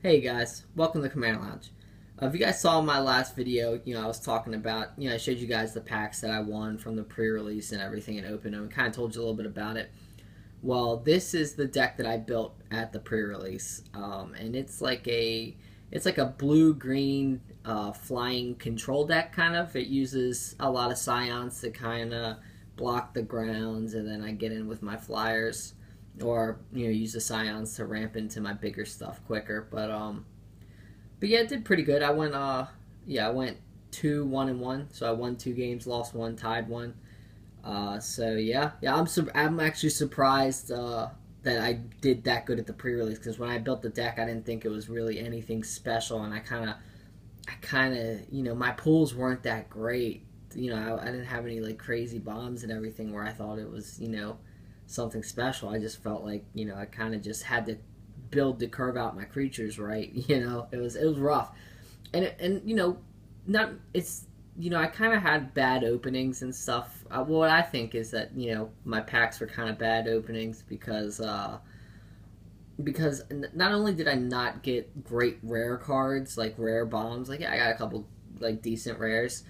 Hey guys, welcome to the Command Lounge. If you guys saw my last video, I was talking about, I showed you guys the packs that I won from the pre-release and everything and opened them and kind of told you a little bit about it. Well, this is the deck that I built at the pre-release, and it's like a blue-green flying control deck kind of. It uses a lot of Scions to kind of block the grounds, and then I get in with my flyers or use the Scions to ramp into my bigger stuff quicker. But yeah, it did pretty good. I went 2-1-1, so I won 2 games, lost one, tied one. So yeah, I'm actually surprised that I did that good at the pre-release, because when I built the deck, I didn't think it was really anything special, and I kind of my pulls weren't that great. I didn't have any like crazy bombs and everything where I thought it was something special. I just felt like I kind of just had to build to curve out my creatures right. It was rough, and not it's I kind of had bad openings and stuff. What I think is that my packs were kind of bad openings because not only did I not get great rare cards like rare bombs, like yeah, I got a couple like decent rares,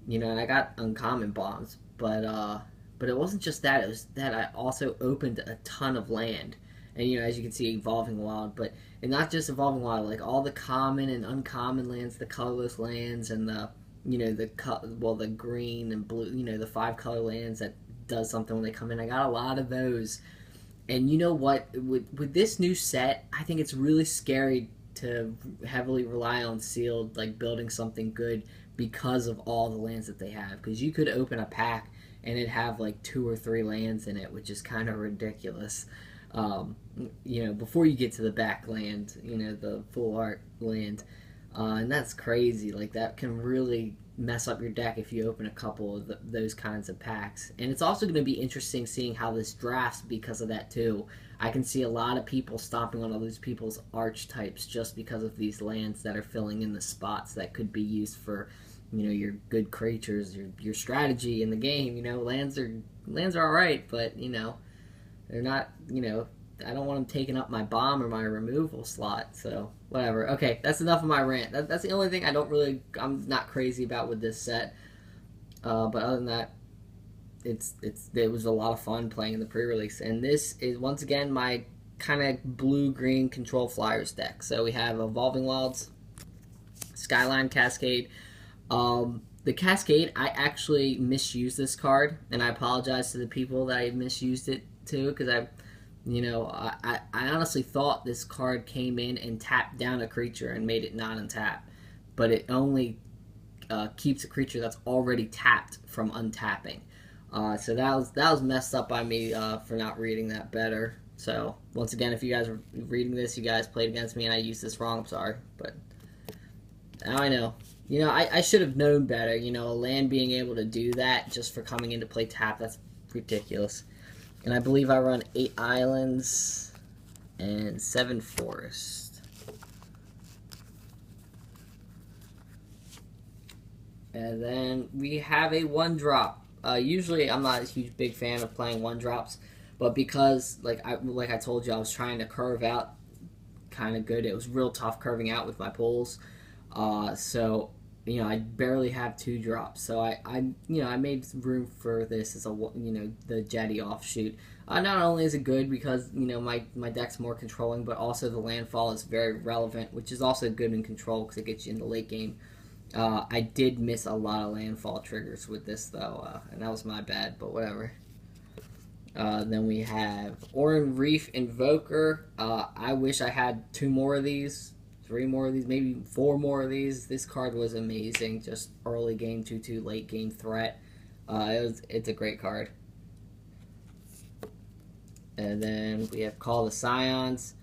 and I got uncommon bombs, but it wasn't just that. It was that I also opened a ton of land, and as you can see, Evolving Wild, and not just Evolving Wild, like all the common and uncommon lands, the colorless lands, and the green and blue, the 5-color lands that does something when they come in. I got a lot of those, and you know what? With this new set, I think it's really scary to heavily rely on sealed, like building something good because of all the lands that they have. Because you could open a pack and it have like 2 or 3 lands in it, which is kind of ridiculous. Before you get to the back land, the full art land, and that's crazy. Like that can really mess up your deck if you open a couple of those kinds of packs. And it's also going to be interesting seeing how this drafts because of that too. I can see a lot of people stomping on all these people's archetypes just because of these lands that are filling in the spots that could be used for your good creatures, your strategy in the game. Lands are all right, but they're not. I don't want them taking up my bomb or my removal slot. So whatever. Okay, that's enough of my rant. That's the only thing I'm not crazy about with this set. But other than that, it was a lot of fun playing in the pre-release. And this is once again my kind of blue-green control flyers deck. So we have Evolving Wilds, Skyline, Cascade. The Cascade, I actually misused this card, and I apologize to the people that I misused it to, because I honestly thought this card came in and tapped down a creature and made it not untap, but it only keeps a creature that's already tapped from untapping. So that was messed up by me for not reading that better. So once again, if you guys are reading this, you guys played against me and I used this wrong, I'm sorry, but now I know. I should have known better. A land being able to do that just for coming in to play tap, that's ridiculous. And I believe I run 8 islands and 7 forests. And then we have a 1-drop. Usually I'm not a huge big fan of playing 1-drops, but because like I told you, I was trying to curve out kind of good. It was real tough curving out with my pulls. So I barely have 2 drops, so I made room for this as the Jetty offshoot. Not only is it good because my deck's more controlling, but also the landfall is very relevant, which is also good in control because it gets you in the late game. I did miss a lot of landfall triggers with this though, and that was my bad, but whatever. Then we have Oran Reef Invoker. I wish I had 2 more of these. 3 more of these, maybe 4 more of these. This card was amazing. Just early game 2/2, late game threat. It's a great card. And then we have Call the Scions.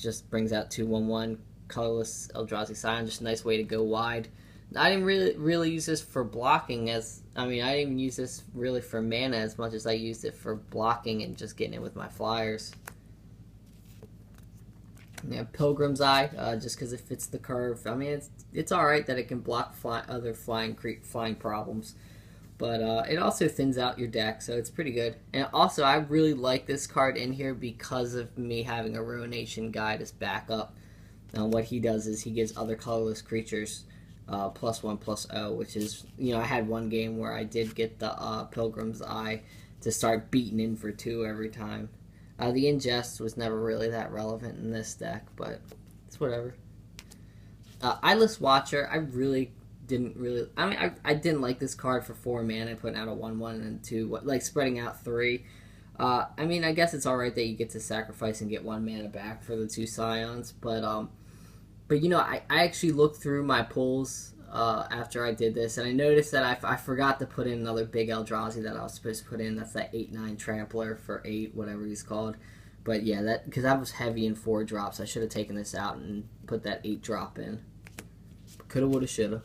Just brings out 2/1/1 colorless Eldrazi Scion. Just a nice way to go wide. I didn't really use this for blocking I didn't even use this really for mana as much as I used it for blocking and just getting it with my flyers. Pilgrim's Eye, just because it fits the curve. It's alright that it can block other flying problems, but it also thins out your deck, so it's pretty good. And also, I really like this card in here because of me having a Ruination Guide as backup. what he does is he gives other colorless creatures +1/+0, which is, I had one game where I did get the Pilgrim's Eye to start beating in for 2 every time. The Ingest was never really that relevant in this deck, but it's whatever. Eyeless Watcher, I didn't like this card for 4 mana, putting out a 1/1 and 2, like spreading out 3. I guess it's alright that you get to sacrifice and get 1 mana back for the 2 Scions, but I actually looked through my pulls after I did this, and I noticed that I forgot to put in another big Eldrazi that I was supposed to put in. That's that 8/9 Trampler for 8, whatever he's called. But yeah, because I was heavy in 4 drops, I should have taken this out and put that 8 drop in. Coulda, woulda, shoulda.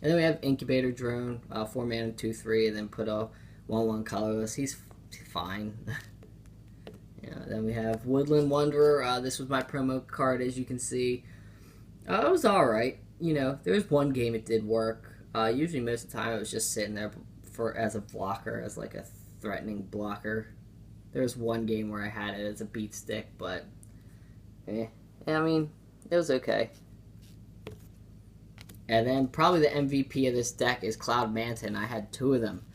And then we have Incubator Drone, 4 mana, 2/3, and then put a 1/1 colorless. He's fine. Then we have Woodland Wanderer. This was my promo card, as you can see. It was alright. There was one game it did work. Usually most of the time it was just sitting there as a blocker, as like a threatening blocker. There was one game where I had it as a beat stick, but it was okay. And then probably the MVP of this deck is Cloud Manta, and I had 2 of them.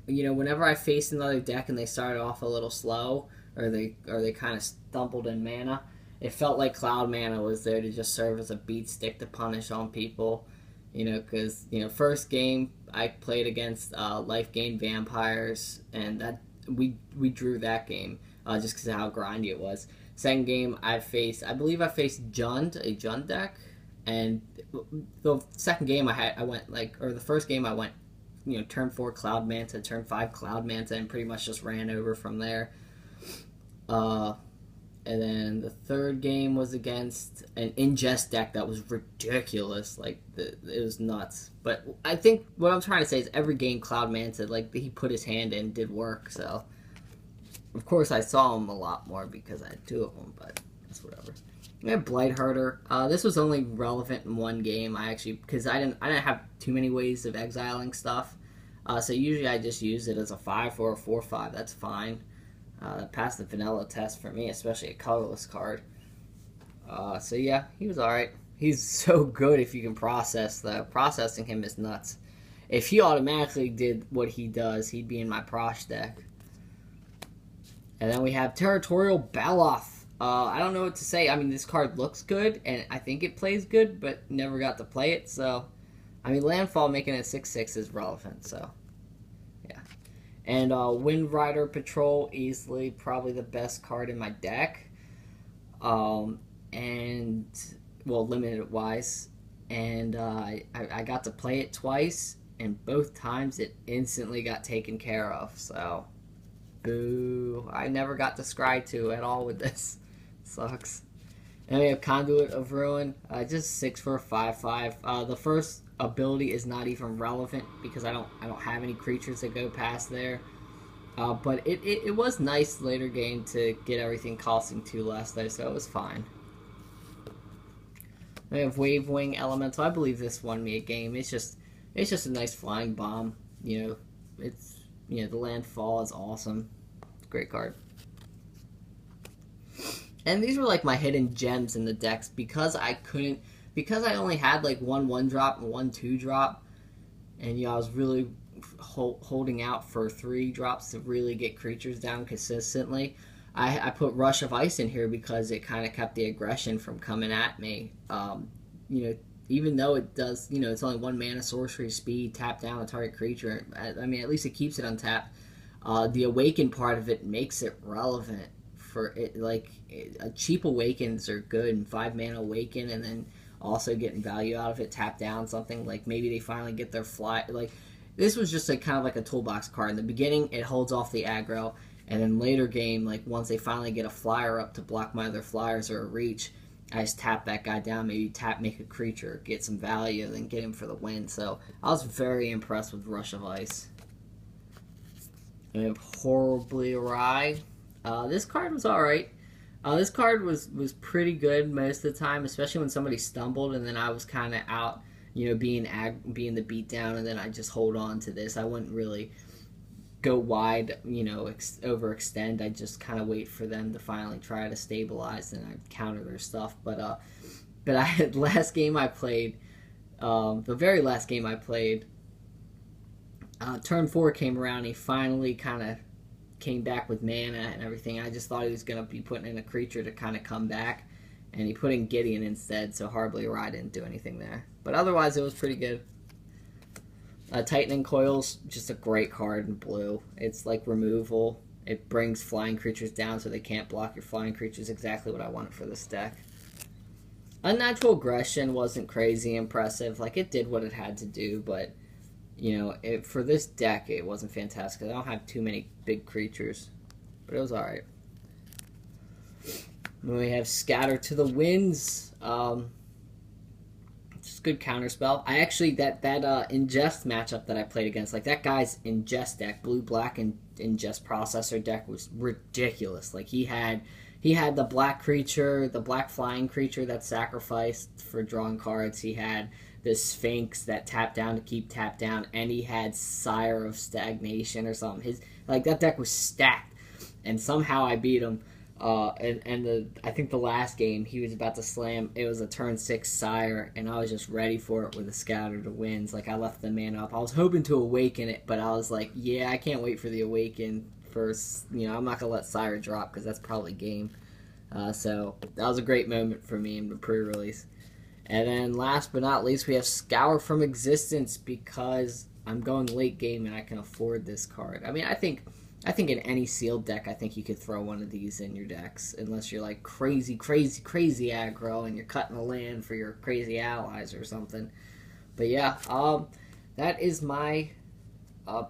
Whenever I faced another deck and they started off a little slow, or they kind of stumbled in mana, it felt like Cloud Mana was there to just serve as a beat stick to punish on people. Because first game I played against Life Gain Vampires, and that we drew that game just because of how grindy it was. Second game I believe I faced Jund, a Jund deck, and the second game the first game I went, turn 4 Cloud Manta, turn 5 Cloud Manta, and pretty much just ran over from there. And then the third game was against an Ingest deck that was ridiculous. It was nuts. But I think what I'm trying to say is every game Cloud Manta, he put his hand in, did work. So, of course, I saw him a lot more because I had 2 of them, but that's whatever. We have Blight Herder. This was only relevant in 1 game. Because I didn't have too many ways of exiling stuff. So usually I just use it as a 5 or a 4/5. That's fine. That passed the vanilla test for me, especially a colorless card. So yeah, he was alright. He's so good if you can process, though. Processing him is nuts. If he automatically did what he does, he'd be in my Prosh deck. And then we have Territorial Bell. I don't know what to say. This card looks good, and I think it plays good, but never got to play it, so... Landfall making it 6/6 is relevant, so... And Windrider Patrol, easily probably the best card in my deck. Limited wise. And I got to play it twice, and both times it instantly got taken care of. So, boo. I never got to scry 2 at all with this. Sucks. And we have Conduit of Ruin, just 6 for a 5/5. The first ability is not even relevant because I don't have any creatures that go past there. But it was nice later game to get everything costing 2 less though, so it was fine. We have Wavewing Elemental. I believe this won me a game. It's just a nice flying bomb. The landfall is awesome. Great card. And these were my hidden gems in the decks because I only had 1 1-drop and 1 2-drop, and I was really holding out for 3 drops to really get creatures down consistently. I put Rush of Ice in here because it kind of kept the aggression from coming at me. Even though it does, it's only 1 mana, sorcery, speed, tap down a target creature. At least it keeps it untapped. The Awaken part of it makes it relevant for it. Cheap Awakens are good, and 5 mana Awaken, and then also getting value out of it, tap down something, maybe they finally get their fly, this was just kind of like a toolbox card. In the beginning, it holds off the aggro, and then later game, once they finally get a flyer up to block my other flyers or a reach, I just tap that guy down, maybe make a creature, get some value, and then get him for the win. So I was very impressed with Rush of Ice. And we have Horribly Awry. This card was alright. This card was pretty good most of the time, especially when somebody stumbled and then I was kind of out, being the beatdown, and then I just hold on to this. I wouldn't really go wide, you know, overextend. I just kind of wait for them to finally try to stabilize, and I counter their stuff. But I had last game I played, the very last game I played, turn 4 came around. He finally kind of came back with mana and everything. I just thought he was going to be putting in a creature to kind of come back, and he put in Gideon instead, so Hardly Ride didn't do anything there. But otherwise, it was pretty good. Tightening Coils, just a great card in blue. It's like removal. It brings flying creatures down so they can't block your flying creatures. Exactly what I wanted for this deck. Unnatural Aggression wasn't crazy impressive. Like, it did what it had to do, but, you know, for this deck, it wasn't fantastic. I don't have too many big creatures, but it was alright. Then we have Scatter to the Winds. Just good counterspell. I actually, that Ingest matchup that I played against, like, that guy's Ingest deck, blue-black and Ingest Processor deck was ridiculous. Like, he had the black creature, the black flying creature that sacrificed for drawing cards. He had this Sphinx that tapped down to keep tapped down, and he had Sire of Stagnation or something. That deck was stacked, and somehow I beat him. I think the last game he was about to slam. It was a turn 6 Sire, and I was just ready for it with a Scatter to Winds. Like, I left the mana up. I was hoping to awaken it, but I was like, yeah, I can't wait for the awaken first. You know, I'm not gonna let Sire drop because that's probably game. So that was a great moment for me in the pre-release. And then last but not least, we have Scour from Existence, because I'm going late game and I can afford this card. I mean, I think in any sealed deck, I think you could throw one of these in your decks, unless you're like crazy aggro and you're cutting a land for your crazy allies or something. But yeah, that is my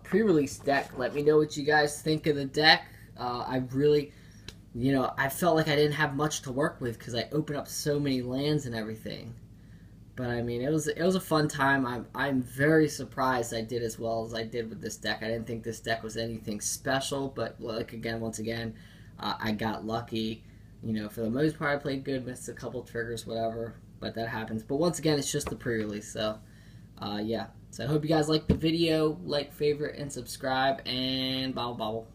pre-release deck. Let me know what you guys think of the deck. I really, you know, I felt like I didn't have much to work with because I opened up so many lands and everything. But I mean, it was a fun time. I'm very surprised I did as well as I did with this deck. I didn't think this deck was anything special, but like once again, I got lucky. You know, for the most part, I played good, missed a couple triggers, whatever. But that happens. But once again, it's just the pre-release, so yeah. So I hope you guys liked the video, like, favorite, and subscribe, and bobble bobble.